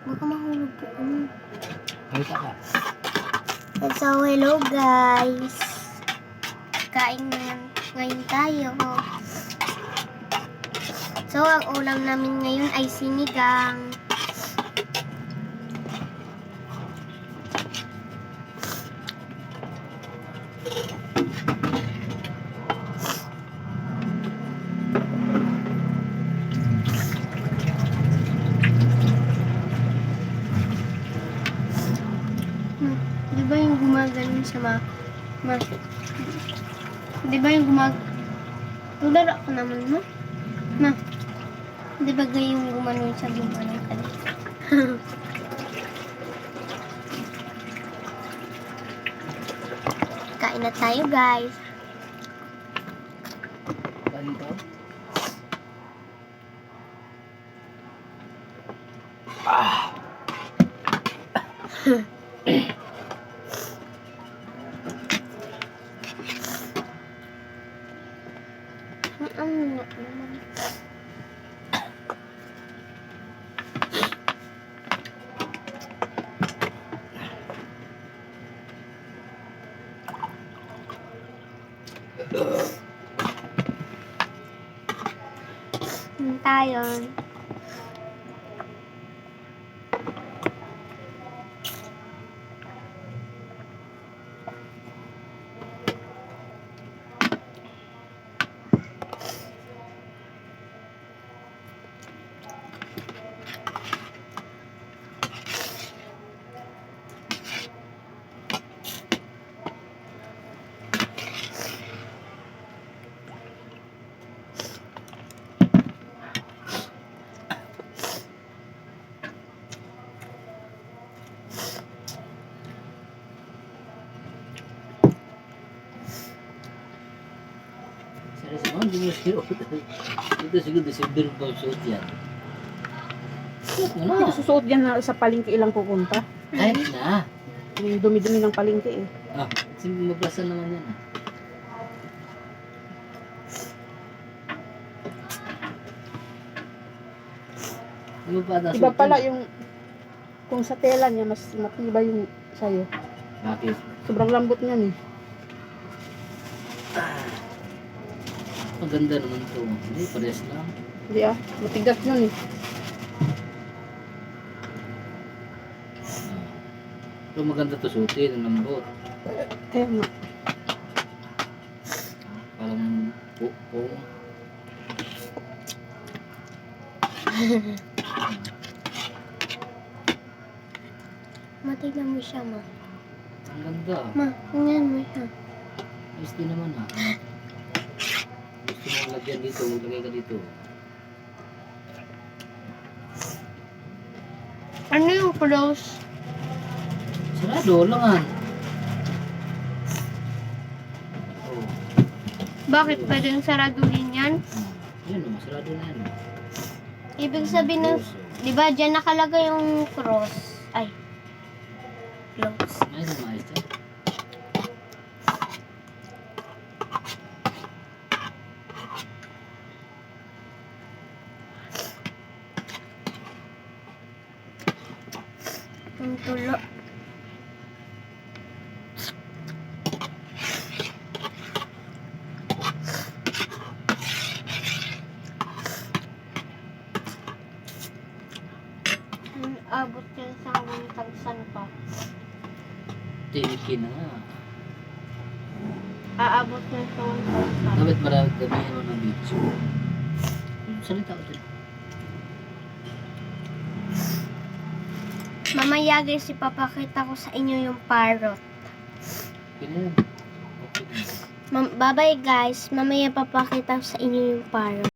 Baka mahulog po. Halika ka. So, hello guys. Kain ngayon tayo. So, ang ulam namin ngayon ay sinigang. Di ba yung gumagaling sa di ba yung tularo ko naman mo? Ma, di ba yung gumanon sa gumanon ka dito? Kain na tayo guys. Kain ka? Ano naman? Tayo. Hindi mo ito siguro December ba suot yan? Suot mo na. Susuot yan na sa palengke ilang pupunta. Kahit na. Yung dumi-dumi ng palengke eh. Ah, kasi magbasa naman yan ah. Ano pa na Iba pala yung kung sa tela niya mas matibay yung sa'yo. Bakit? Sobrang lambot niyan eh. Maganda naman to. Hindi, pares lang. Hindi ah, matigas yun eh. Pero maganda to suotin, ang lambot. Kaya nga. Parang pupong. Matignan mo siya, ma. Ang ganda. Ma, tingnan mo siya. Ayos din naman ah. Gusto mo lagyan dito, maglagay ka dito. Ano yung close? Sarado lang ah. Oh. Bakit pwedeng saraduhin yan? Yan o, sarado na yan. Ibig sabihin ng, di ba dyan nakalagay yung cross? Ay, close. Ayos na maayos yan. Ang tulo. Abot yan sa aming tagsan pa. Tiniki na nga. Aabot yan sa aming tagsan. Dapat marami damihan mo ng video. Salita ko dyan. Mamaya guys, ipapakita ko sa inyo yung parrot. Okay na yan. Okay na. Bye-bye guys. Mamaya papakita ko sa inyo yung parrot.